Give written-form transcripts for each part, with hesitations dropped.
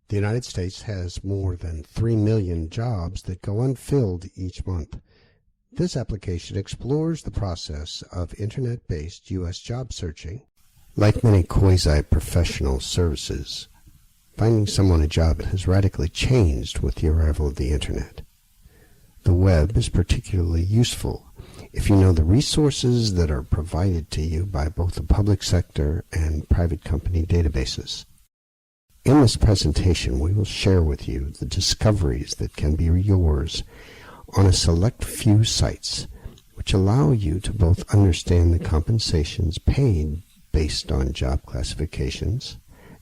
The United States has more than 3 million jobs that go unfilled each month. This application explores the process of Internet-based U.S. job searching. Like many quasi-professional services, finding someone a job has radically changed with the arrival of the Internet. The web is particularly useful if you know the resources that are provided to you by both the public sector and private company databases. In this presentation, we will share with you the discoveries that can be yours on a select few sites, which allow you to both understand the compensations paid based on job classifications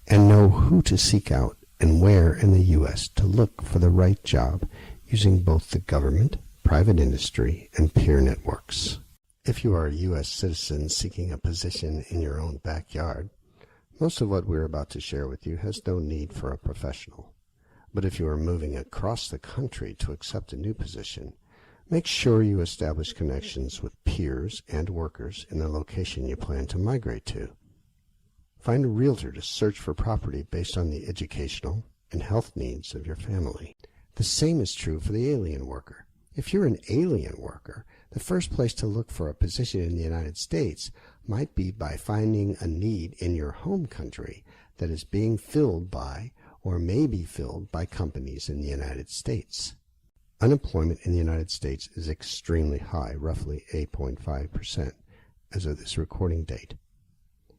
and know who to seek out and where in the U.S. to look for the right job using both the government, private industry, and peer networks. If you are a U.S. citizen seeking a position in your own backyard, most of what we're about to share with you has no need for a professional. But if you are moving across the country to accept a new position, make sure you establish connections with peers and workers in the location you plan to migrate to. Find a realtor to search for property based on the educational and health needs of your family. The same is true for the alien worker. If you're an alien worker, the first place to look for a position in the United States might be by finding a need in your home country that is being filled by or may be filled by companies in the United States. Unemployment in the United States is extremely high, roughly 8.5% as of this recording date.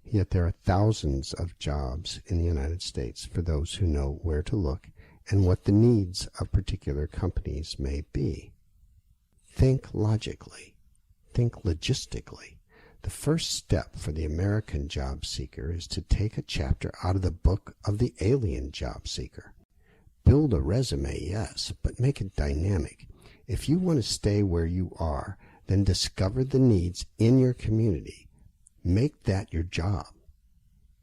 Yet there are thousands of jobs in the United States for those who know where to look and what the needs of particular companies may be. Think logically. Think logistically. The first step for the American job seeker is to take a chapter out of the book of the alien job seeker. Build a resume, yes, but make it dynamic. If you want to stay where you are, then discover the needs in your community. Make that your job.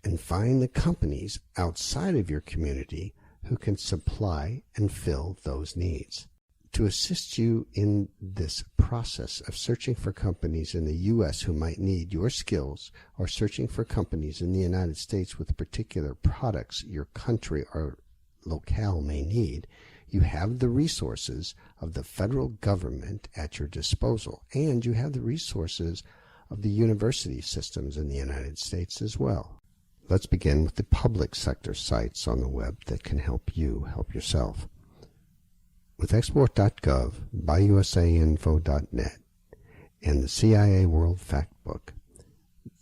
And find the companies outside of your community who can supply and fill those needs. To assist you in this process of searching for companies in the U.S. who might need your skills, or searching for companies in the United States with particular products your country or locale may need, you have the resources of the federal government at your disposal, and you have the resources of the university systems in the United States as well. Let's begin with the public sector sites on the web that can help you help yourself. With export.gov, buyusainfo.net, and the CIA World Factbook,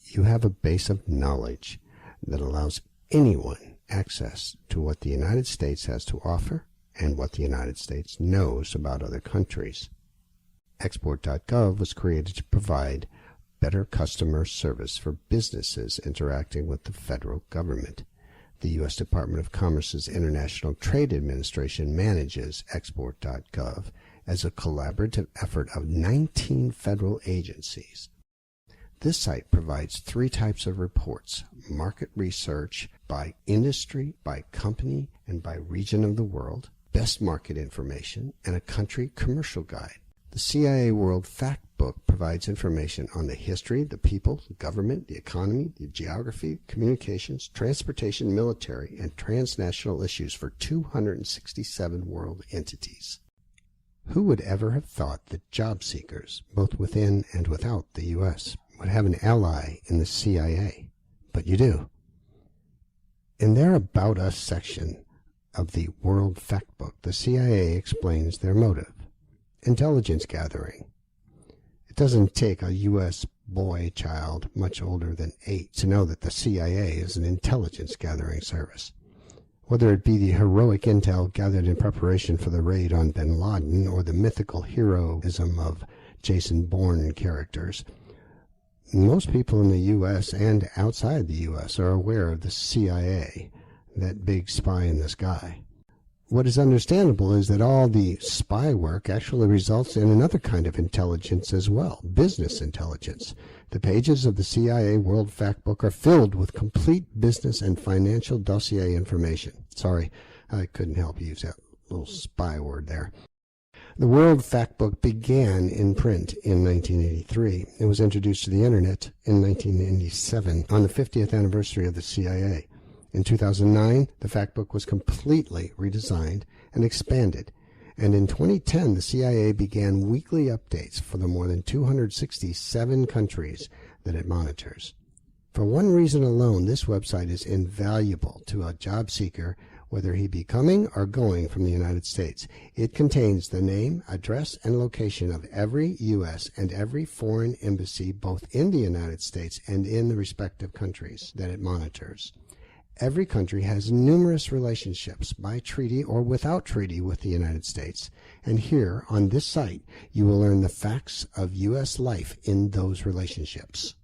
you have a base of knowledge that allows anyone access to what the United States has to offer and what the United States knows about other countries. Export.gov was created to provide better customer service for businesses interacting with the federal government. The U.S. Department of Commerce's International Trade Administration manages Export.gov as a collaborative effort of 19 federal agencies. This site provides 3 types of reports: market research by industry, by company, and by region of the world, best market information, and a country commercial guide. The CIA World Factbook provides information on the history, the people, the government, the economy, the geography, communications, transportation, military, and transnational issues for 267 world entities. Who would ever have thought that job seekers, both within and without the U.S., would have an ally in the CIA? But you do. In their About Us section of the World Factbook, the CIA explains their motive: intelligence gathering. It doesn't take a U.S. child much older than 8 to know that the CIA is an intelligence gathering service. Whether it be the heroic intel gathered in preparation for the raid on bin Laden or the mythical heroism of Jason Bourne characters, most people in the U.S. and outside the U.S. are aware of the CIA, that big spy in the sky. What is understandable is that all the spy work actually results in another kind of intelligence as well, business intelligence. The pages of the CIA World Factbook are filled with complete business and financial dossier information. Sorry, I couldn't help use that little spy word there. The World Factbook began in print in 1983. It was introduced to the Internet in 1997 on the 50th anniversary of the CIA. In 2009, the Factbook was completely redesigned and expanded, and in 2010, the CIA began weekly updates for the more than 267 countries that it monitors. For one reason alone, this website is invaluable to a job seeker, whether he be coming or going from the United States. It contains the name, address, and location of every U.S. and every foreign embassy, both in the United States and in the respective countries that it monitors. Every country has numerous relationships by treaty or without treaty with the United States, and here on this site you will learn the facts of U.S. life in those relationships.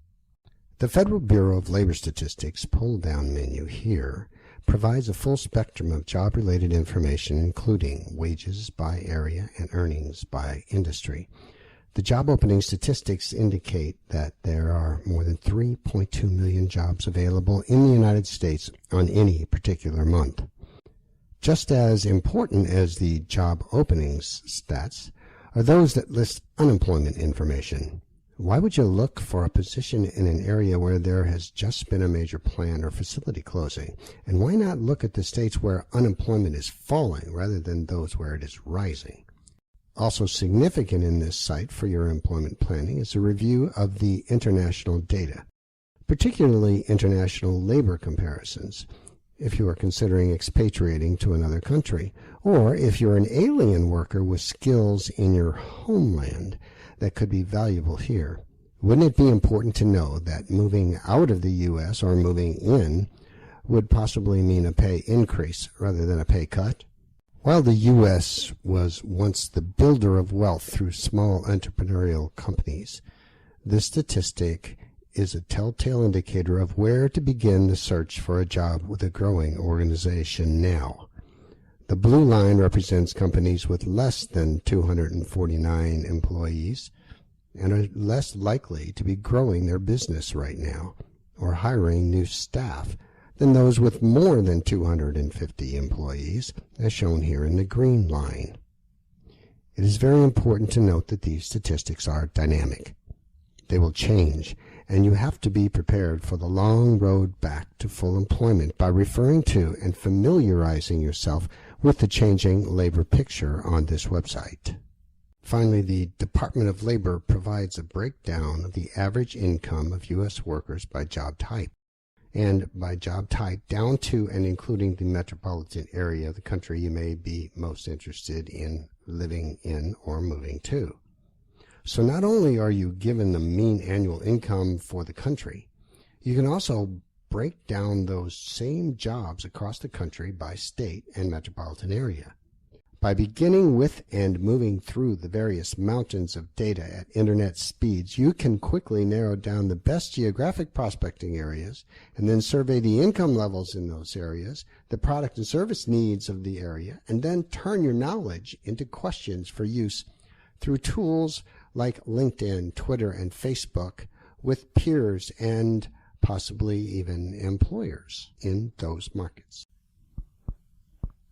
The Federal Bureau of Labor Statistics pull-down menu here provides a full spectrum of job-related information, including wages by area and earnings by industry. The job opening statistics indicate that there are more than 3.2 million jobs available in the United States on any particular month. Just as important as the job openings stats are those that list unemployment information. Why would you look for a position in an area where there has just been a major plant or facility closing? And why not look at the states where unemployment is falling rather than those where it is rising? Also significant in this site for your employment planning is a review of the international data, particularly international labor comparisons, if you are considering expatriating to another country, or if you're an alien worker with skills in your homeland that could be valuable here. Wouldn't it be important to know that moving out of the U.S. or moving in would possibly mean a pay increase rather than a pay cut? While the U.S. was once the builder of wealth through small entrepreneurial companies, this statistic is a telltale indicator of where to begin the search for a job with a growing organization now. The blue line represents companies with less than 249 employees and are less likely to be growing their business right now or hiring new staff than those with more than 250 employees, as shown here in the green line. It is very important to note that these statistics are dynamic. They will change, and you have to be prepared for the long road back to full employment by referring to and familiarizing yourself with the changing labor picture on this website. Finally, the Department of Labor provides a breakdown of the average income of U.S. workers by job type, and by job type down to and including the metropolitan area of the country you may be most interested in living in or moving to. So not only are you given the mean annual income for the country, you can also break down those same jobs across the country by state and metropolitan area. By beginning with and moving through the various mountains of data at internet speeds, you can quickly narrow down the best geographic prospecting areas and then survey the income levels in those areas, the product and service needs of the area, and then turn your knowledge into questions for use through tools like LinkedIn, Twitter, and Facebook with peers and possibly even employers in those markets.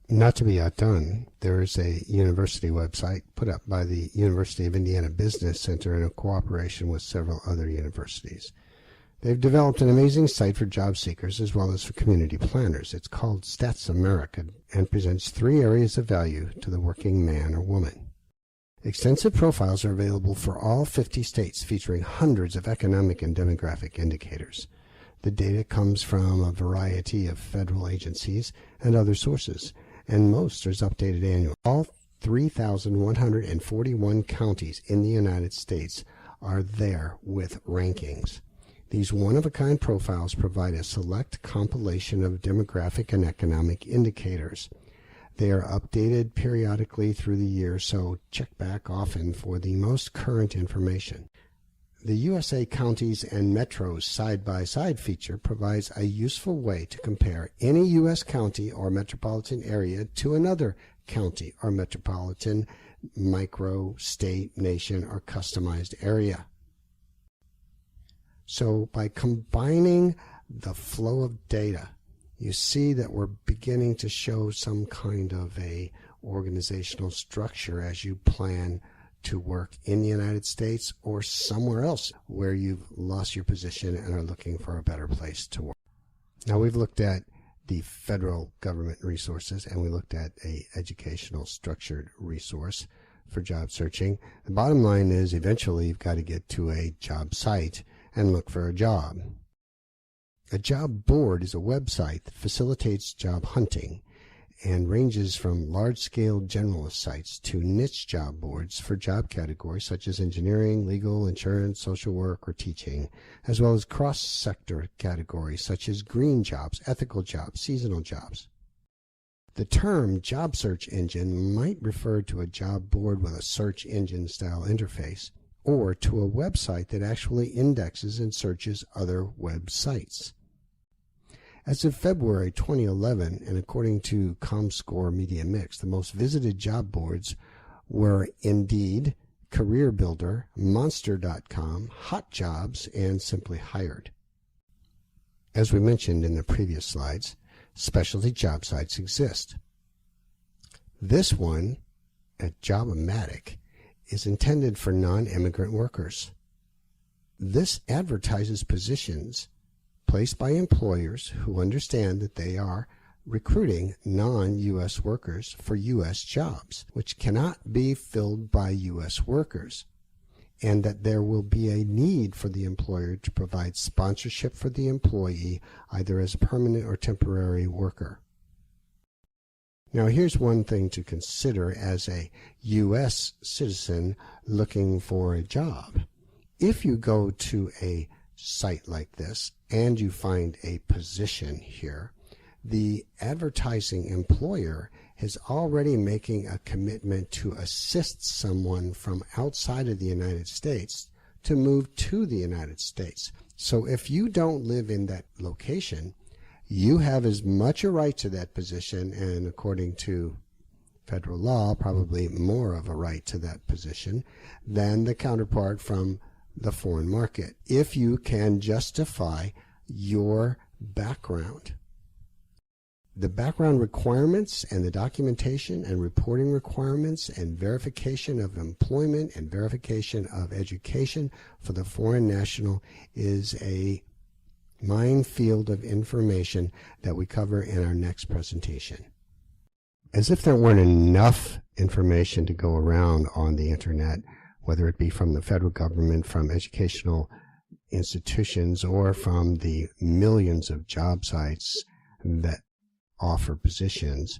Not to be outdone, there is a university website put up by the University of Indiana Business Center in a cooperation with several other universities. They've developed an amazing site for job seekers as well as for community planners. It's called Stats America and presents 3 areas of value to the working man or woman. Extensive profiles are available for all 50 states, featuring hundreds of economic and demographic indicators. The data comes from a variety of federal agencies and other sources, and most is updated annually. All 3,141 counties in the United States are there with rankings. These one-of-a-kind profiles provide a select compilation of demographic and economic indicators. They are updated periodically through the year, so check back often for the most current information. The USA Counties and Metros Side-by-Side feature provides a useful way to compare any U.S. county or metropolitan area to another county or metropolitan, micro, state, nation, or customized area. So by combining the flow of data, you see that we're beginning to show some kind of a organizational structure as you plan to work in the United States or somewhere else where you've lost your position and are looking for a better place to work. Now we've looked at the federal government resources, and we looked at a educational structured resource for job searching. The bottom line is eventually you've got to get to a job site and look for a job. A job board is a website that facilitates job hunting and ranges from large-scale generalist sites to niche job boards for job categories such as engineering, legal, insurance, social work, or teaching, as well as cross-sector categories such as green jobs, ethical jobs, seasonal jobs. The term job search engine might refer to a job board with a search engine style interface, or to a website that actually indexes and searches other websites. As of February 2011, and according to ComScore Media Mix, the most visited job boards were Indeed, Career Builder, Monster.com, Hot Jobs, and Simply Hired. As we mentioned in the previous slides, specialty job sites exist. This one, at Job-O-Matic, is intended for non-immigrant workers. This advertises positions placed by employers who understand that they are recruiting non-U.S. workers for U.S. jobs, which cannot be filled by U.S. workers, and that there will be a need for the employer to provide sponsorship for the employee, either as a permanent or temporary worker. Now, here's one thing to consider as a U.S. citizen looking for a job. If you go to a site like this and you find a position here, the advertising employer is already making a commitment to assist someone from outside of the United States to move to the United States. So if you don't live in that location, you have as much a right to that position, and according to federal law, probably more of a right to that position than the counterpart from the foreign market, if you can justify your background. The background requirements and the documentation and reporting requirements and verification of employment and verification of education for the foreign national is a minefield of information that we cover in our next presentation. As if there weren't enough information to go around on the internet, whether it be from the federal government, from educational institutions, or from the millions of job sites that offer positions,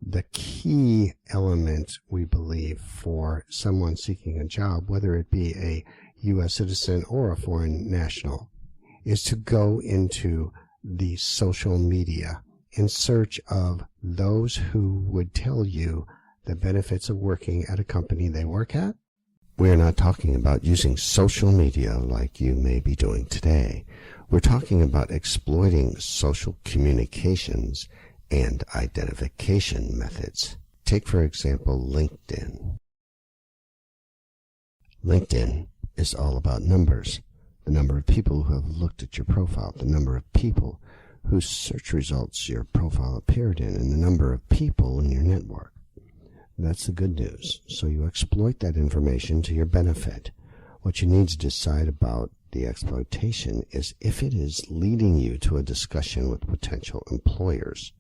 the key element, we believe, for someone seeking a job, whether it be a U.S. citizen or a foreign national, is to go into the social media in search of those who would tell you the benefits of working at a company they work at. We're not talking about using social media like you may be doing today. We're talking about exploiting social communications and identification methods. Take, for example, LinkedIn. LinkedIn is all about numbers. The number of people who have looked at your profile, the number of people whose search results your profile appeared in, and the number of people in your network. That's the good news. So you exploit that information to your benefit. What you need to decide about the exploitation is if it is leading you to a discussion with potential employers.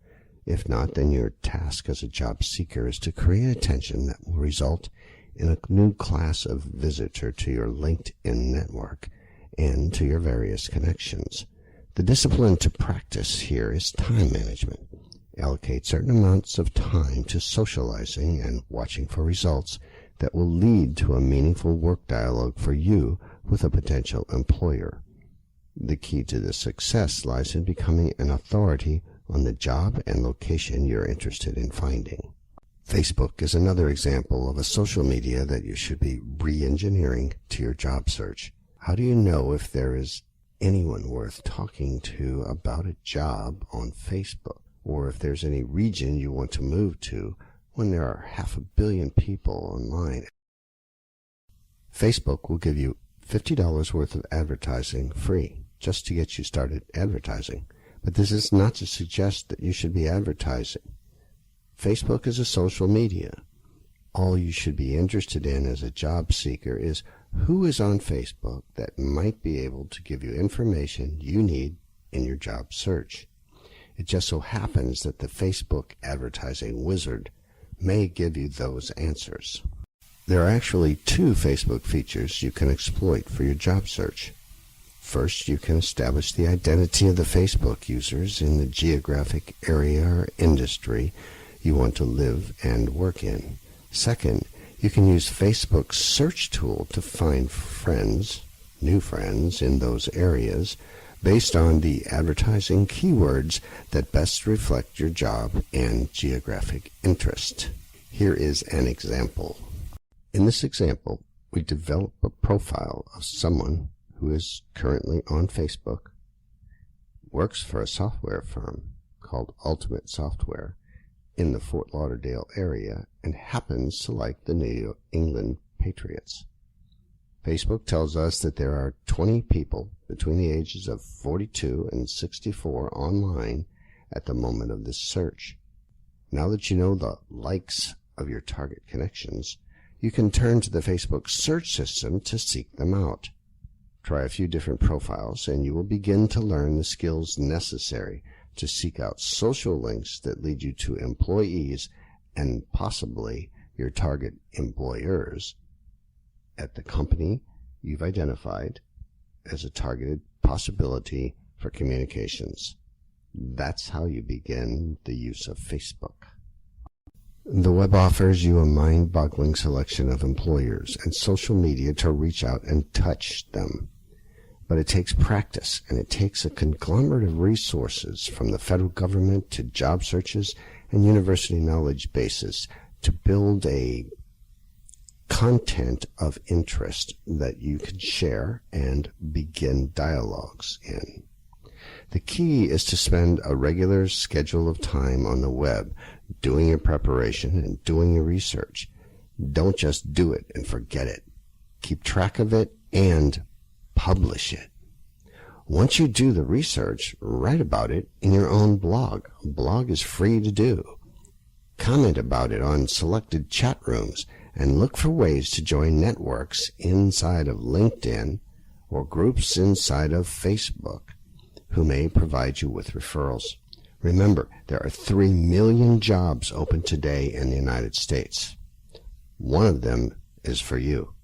If not, then your task as a job seeker is to create attention that will result in a new class of visitor to your LinkedIn network and to your various connections. The discipline to practice here is time management. Allocate certain amounts of time to socializing and watching for results that will lead to a meaningful work dialogue for you with a potential employer. The key to this success lies in becoming an authority on the job and location you're interested in finding. Facebook is another example of a social media that you should be re-engineering to your job search. How do you know if there is anyone worth talking to about a job on Facebook, or if there's any region you want to move to when there are 500 million people online? Facebook will give you $50 worth of advertising free just to get you started advertising. But this is not to suggest that you should be advertising. Facebook is a social media. All you should be interested in as a job seeker is who is on Facebook that might be able to give you information you need in your job search. It just so happens that the Facebook advertising wizard may give you those answers. There are actually two Facebook features you can exploit for your job search. First, you can establish the identity of the Facebook users in the geographic area or industry you want to live and work in. Second, you can use Facebook's search tool to find friends, new friends in those areas, based on the advertising keywords that best reflect your job and geographic interest. Here is an example. In this example, we develop a profile of someone who is currently on Facebook, works for a software firm called Ultimate Software in the Fort Lauderdale area, and happens to like the New England Patriots. Facebook tells us that there are 20 people between the ages of 42 and 64 online at the moment of this search. Now that you know the likes of your target connections, you can turn to the Facebook search system to seek them out. Try a few different profiles and you will begin to learn the skills necessary to seek out social links that lead you to employees and possibly your target employers at the company you've identified as a targeted possibility for communications. That's how you begin the use of Facebook. The web offers you a mind-boggling selection of employers and social media to reach out and touch them. But it takes practice, and it takes a conglomerate of resources from the federal government to job searches and university knowledge bases to build a content of interest that you can share and begin dialogues in. The key is to spend a regular schedule of time on the web doing your preparation and doing your research. Don't just do it and forget it. Keep track of it and publish it. Once you do the research, write about it in your own blog. A blog is free to do. Comment about it on selected chat rooms and look for ways to join networks inside of LinkedIn or groups inside of Facebook who may provide you with referrals. Remember, there are 3 million jobs open today in the United States. One of them is for you.